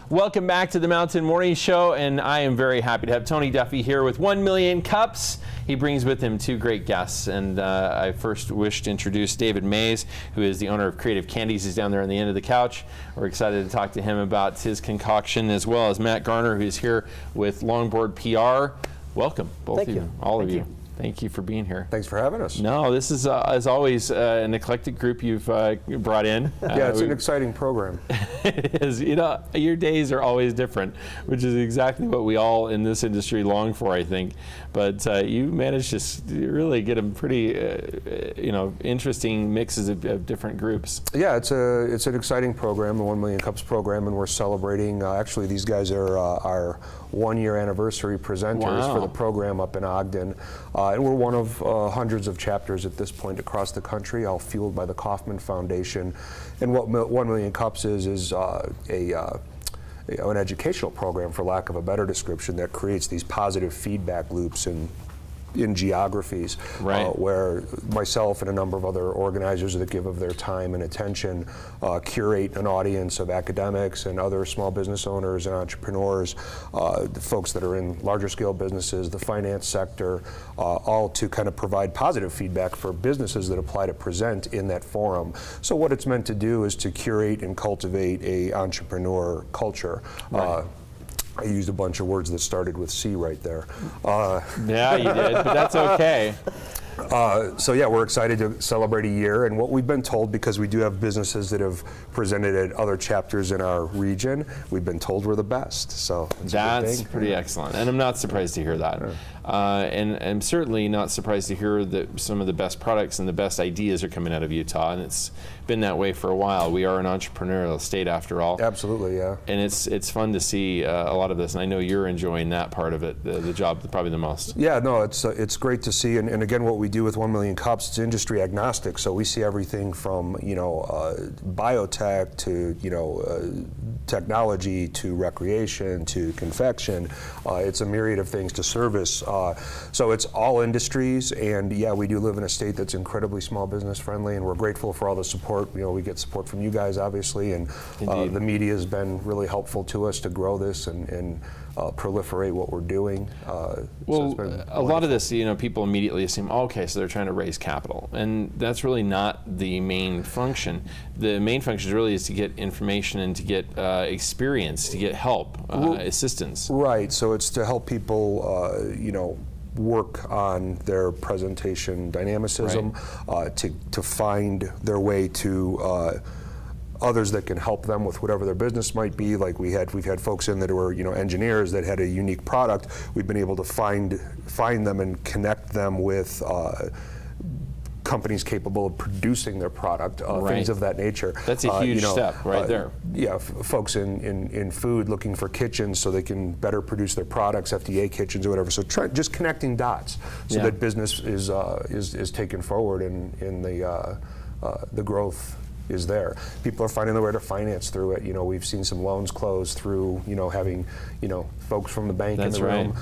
Welcome back to the Mountain Morning Show, and I am very happy to have Tony Duffy here with 1 Million Cups. He brings with him two great guests, and I first wish to introduce David Mays, who is the owner of Creative Candies. He's down there on the end of the couch. We're excited to talk to him about his concoction, as well as Matt Garner, who's here with Longboard PR. Welcome, both of you, all of you. Thank you for being here. Thanks for having us. No, this is, as always, an eclectic group you've brought in. Yeah, it's an exciting program. It is. You know, your days are always different, which is exactly what we all in this industry long for, I think. But you managed to really get a pretty, interesting mixes of different groups. Yeah, it's an exciting program, the 1 Million Cups program, and we're celebrating. Actually, these guys are our 1-year anniversary presenters for the program up in Ogden. And we're one of hundreds of chapters at this point across the country, all fueled by the Kauffman Foundation. And what 1 Million Cups is an educational program, for lack of a better description, that creates these positive feedback loops in geographies, where myself and a number of other organizers that give of their time and attention curate an audience of academics and other small business owners and entrepreneurs, the folks that are in larger scale businesses, the finance sector, all to kind of provide positive feedback for businesses that apply to present in that forum. So what it's meant to do is to curate and cultivate a entrepreneur culture. I used a bunch of words that started with C right there. Yeah, you did, but that's okay. So yeah, we're excited to celebrate a year, and what we've been told, because we do have businesses that have presented at other chapters in our region, we've been told we're the best. So that's pretty excellent, and I'm not surprised to hear that. And I'm certainly not surprised to hear that some of the best products and the best ideas are coming out of Utah, and it's been that way for a while. We are an entrepreneurial state, after all. Absolutely, yeah. And it's fun to see a lot of this, and I know you're enjoying that part of it, the job probably the most. Yeah, no, it's great to see, and again, what we do with 1 Million Cups, it's industry agnostic, so we see everything from biotech to technology to recreation to confection. It's a myriad of things to service. So it's all industries, and yeah, we do live in a state that's incredibly small business friendly, and we're grateful for all the support. We get support from you guys, obviously, and the media has been really helpful to us to grow this and proliferate what we're doing. Well, a lot of this, people immediately assume, okay, so they're trying to raise capital, and that's really not the main function. The main function really is to get information and to get experience, to get help, assistance. Right. So it's to help people, work on their presentation dynamicism, to find their way to others that can help them with whatever their business might be. Like we've had folks in that were engineers that had a unique product. We've been able to find them and connect them with companies capable of producing their product, things of that nature. That's a huge step right there. Yeah, folks in food looking for kitchens so they can better produce their products, FDA kitchens or whatever. So just connecting dots so that business is taken forward and the growth is there. People are finding their way to finance through it. We've seen some loans close through, having, folks from the bank in the room.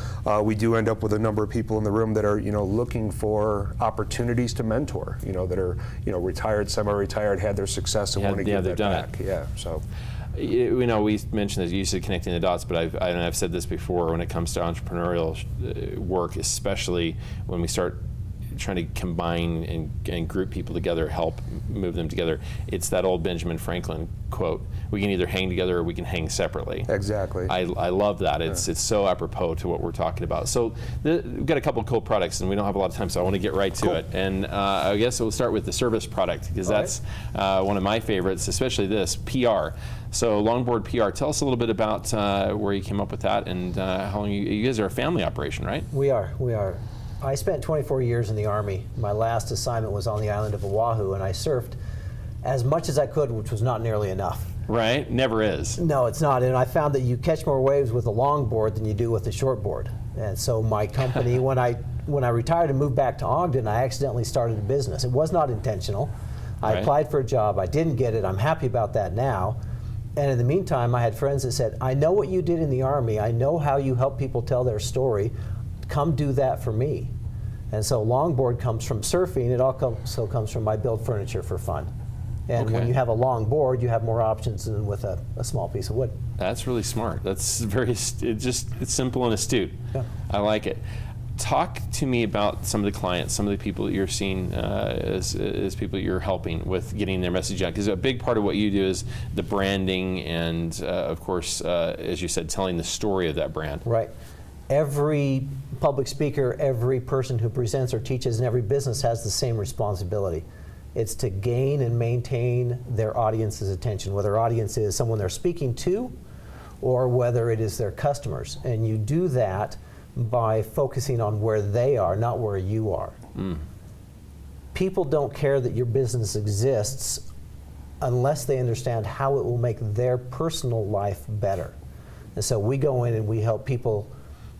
We do end up with a number of people in the room that are, looking for opportunities to mentor, that are, retired, semi-retired, had their success and want to give that back. Yeah, so. We mentioned this, you said connecting the dots, but I've said this before, when it comes to entrepreneurial work, especially when we start trying to combine and group people together, help move them together. It's that old Benjamin Franklin quote, we can either hang together or we can hang separately. Exactly. I love that. It's so apropos to what we're talking about. So we've got a couple of cool products, and we don't have a lot of time, so I want to get right to it. And I guess we'll start with the service product, because that's one of my favorites, especially this, PR. So Longboard PR, tell us a little bit about where you came up with that and how long you guys are a family operation, right? We are. I spent 24 years in the Army. My last assignment was on the island of Oahu, and I surfed as much as I could, which was not nearly enough. Right? Never is. No, it's not. And I found that you catch more waves with a longboard than you do with a shortboard. And so my company, when I retired and moved back to Ogden, I accidentally started a business. It was not intentional. I applied for a job. I didn't get it. I'm happy about that now. And in the meantime, I had friends that said, I know what you did in the Army. I know how you help people tell their story. Come do that for me. And so Longboard comes from surfing. It also comes from I build furniture for fun. And when Okay. you have a long board, you have more options than with a small piece of wood. That's really smart. That's very, it's simple and astute. Yeah. I like it. Talk to me about some of the clients, some of the people that you're seeing as people you're helping with getting their message out. Because a big part of what you do is the branding and, of course, as you said, telling the story of that brand. Right. Every public speaker, every person who presents or teaches in every business has the same responsibility. It's to gain and maintain their audience's attention, whether their audience is someone they're speaking to or whether it is their customers. And you do that by focusing on where they are, not where you are. People don't care that your business exists unless they understand how it will make their personal life better. And so we go in and we help people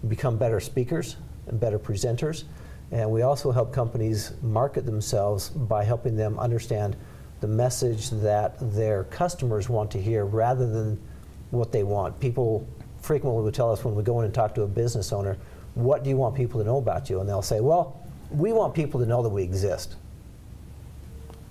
become better speakers and better presenters. And we also help companies market themselves by helping them understand the message that their customers want to hear rather than what they want. People frequently will tell us when we go in and talk to a business owner, what do you want people to know about you? And they'll say, well, we want people to know that we exist.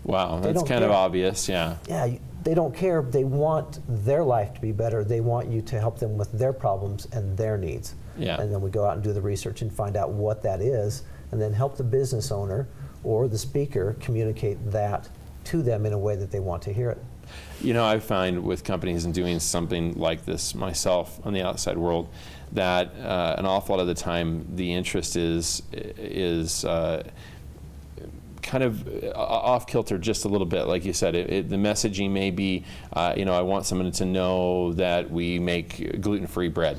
Wow, They that's don't kind of care. obvious, yeah. Yeah, they don't care. They want their life to be better. They want you to help them with their problems and their needs. Yeah. And then we go out and do the research and find out what that is, and then help the business owner or the speaker communicate that to them in a way that they want to hear it. You know, I find with companies and doing something like this myself on the outside world, that an awful lot of the time the interest is kind of off kilter just a little bit. Like you said, the messaging may be, you know, I want someone to know that we make gluten-free bread.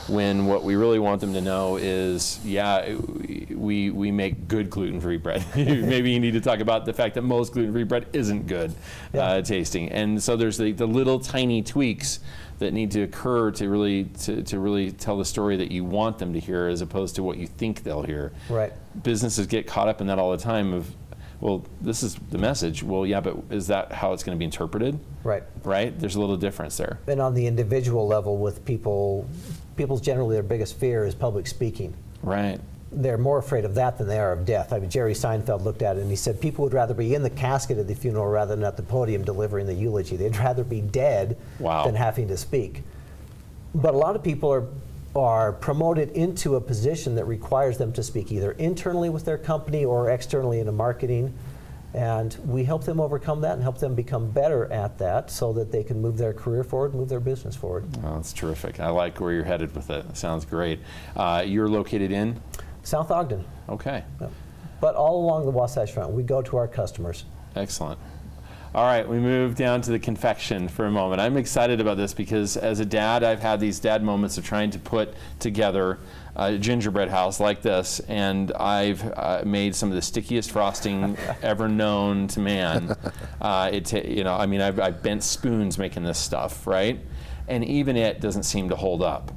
When what we really want them to know is, yeah, we make good gluten-free bread. Maybe you need to talk about the fact that most gluten-free bread isn't good tasting. And so there's the little tiny tweaks that need to occur to really tell the story that you want them to hear as opposed to what you think they'll hear. Right. Businesses get caught up in that all the time of, well, this is the message. Well, yeah, but is that how it's going to be interpreted? Right. Right? There's a little difference there. And on the individual level with people's generally their biggest fear is public speaking. Right. They're more afraid of that than they are of death. I mean, Jerry Seinfeld looked at it and he said people would rather be in the casket at the funeral rather than at the podium delivering the eulogy. They'd rather be dead than having to speak. But a lot of people are promoted into a position that requires them to speak either internally with their company or externally into marketing. And we help them overcome that and help them become better at that so that they can move their career forward, move their business forward. Oh, that's terrific. I like where you're headed with it. Sounds great. You're located in? South Ogden. Okay. But all along the Wasatch Front, we go to our customers. Excellent. All right, we move down to the confection for a moment. I'm excited about this because as a dad, I've had these dad moments of trying to put together a gingerbread house like this, and I've made some of the stickiest frosting ever known to man. You know, I mean, I've bent spoons making this stuff, right? And even it doesn't seem to hold up.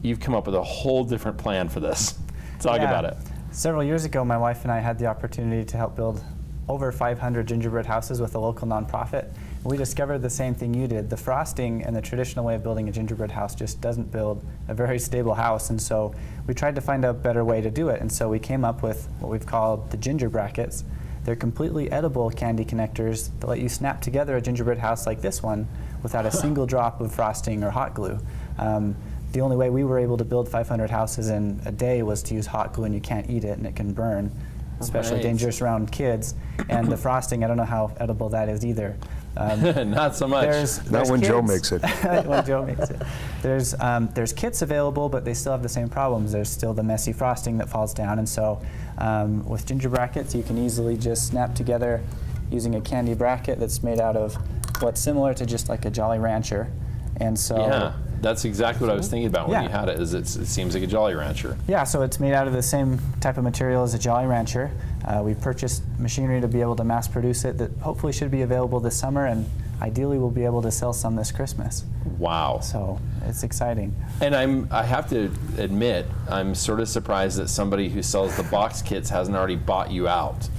You've come up with a whole different plan for this. Talk about it. Several years ago, my wife and I had the opportunity to help build over 500 gingerbread houses with a local nonprofit. We discovered the same thing you did. The frosting and the traditional way of building a gingerbread house just doesn't build a very stable house, and so we tried to find a better way to do it. And so we came up with what we've called the ginger brackets. They're completely edible candy connectors that let you snap together a gingerbread house like this one without a single drop of frosting or hot glue. The only way we were able to build 500 houses in a day was to use hot glue, and you can't eat it and it can burn. Especially dangerous around kids. And the frosting, I don't know how edible that is either. Not so much. Not when Joe makes it. When Joe makes it. There's kits available, but they still have the same problems. There's still the messy frosting that falls down. And so with ginger brackets, you can easily just snap together using a candy bracket that's made out of what's similar to just like a Jolly Rancher. And so yeah, that's exactly what I was thinking about when you had it. Is it seems like a Jolly Rancher. Yeah, so it's made out of the same type of material as a Jolly Rancher. We purchased machinery to be able to mass produce it that hopefully should be available this summer, and ideally we'll be able to sell some this Christmas. Wow. So it's exciting. And I have to admit, I'm sort of surprised that somebody who sells the box kits hasn't already bought you out.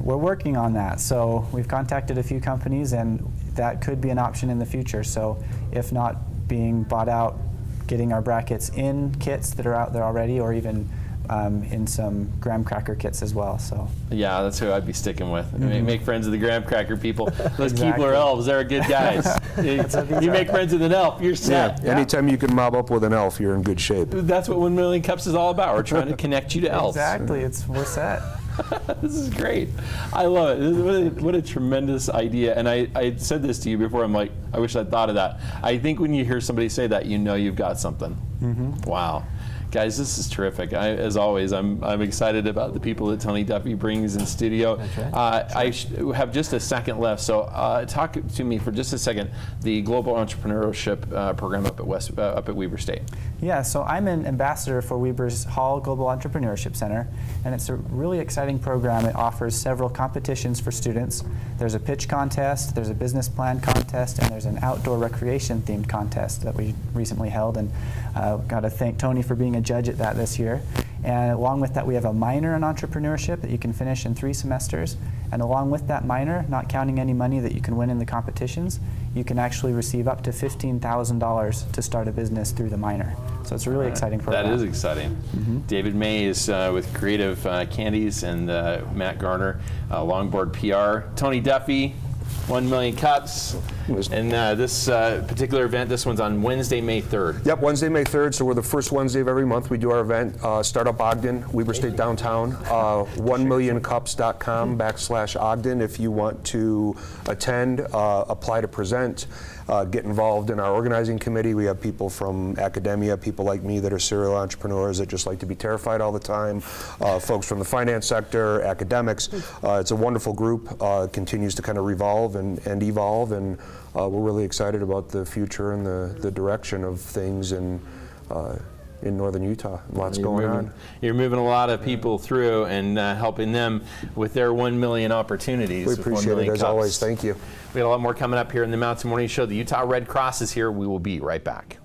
We're working on that. So we've contacted a few companies, and that could be an option in the future. So if not being bought out, getting our brackets in kits that are out there already, or even in some graham cracker kits as well. So Yeah, that's who I'd be sticking with. Make friends with the graham cracker people. Those Exactly. Keebler elves, they're good guys. You make friends with an elf, you're set. Anytime you can mob up with an elf, you're in good shape. That's what 1 Million Cups is all about. We're trying to connect you to elves. exactly, we're set. This is great. I love it. What a tremendous idea. And I said this to you before. I'm like, I wish I'd thought of that. I think when you hear somebody say that, you know you've got something. Wow. Guys, this is terrific. As always, I'm excited about the people that Tony Duffy brings in studio. I have just a second left, so talk to me for just a second. The Global Entrepreneurship Program up at Weber State. Yeah, so I'm an ambassador for Weber's Hall Global Entrepreneurship Center, and it's a really exciting program. It offers several competitions for students. There's a pitch contest, there's a business plan contest, and there's an outdoor recreation themed contest that we recently held, and got to thank Tony for being a judge at that this year. And along with that, we have a minor in entrepreneurship that you can finish in 3 semesters. And along with that minor, not counting any money that you can win in the competitions, you can actually receive up to $15,000 to start a business through the minor. So it's a really exciting program. That is exciting. David Mays with Creative Candies and Matt Garner, Longboard PR. Tony Duffy, 1 Million Cups. And this particular event, this one's on Wednesday, May 3rd. Yep, Wednesday, May 3rd, so we're the first Wednesday of every month we do our event. Startup Ogden, Weber State Downtown, 1millioncups.com/Ogden if you want to attend, apply to present, get involved in our organizing committee. We have people from academia, people like me that are serial entrepreneurs that just like to be terrified all the time, folks from the finance sector, academics. It's a wonderful group, continues to kind of revolve and evolve, and we're really excited about the future and the direction of things in northern Utah. Lots going on. You're moving a lot of people through and helping them with their 1 million opportunities. We with 1 appreciate it Million as Cups. always. Thank you. We got a lot more coming up here in the Mountain Morning Show. The Utah Red Cross is here. We will be right back.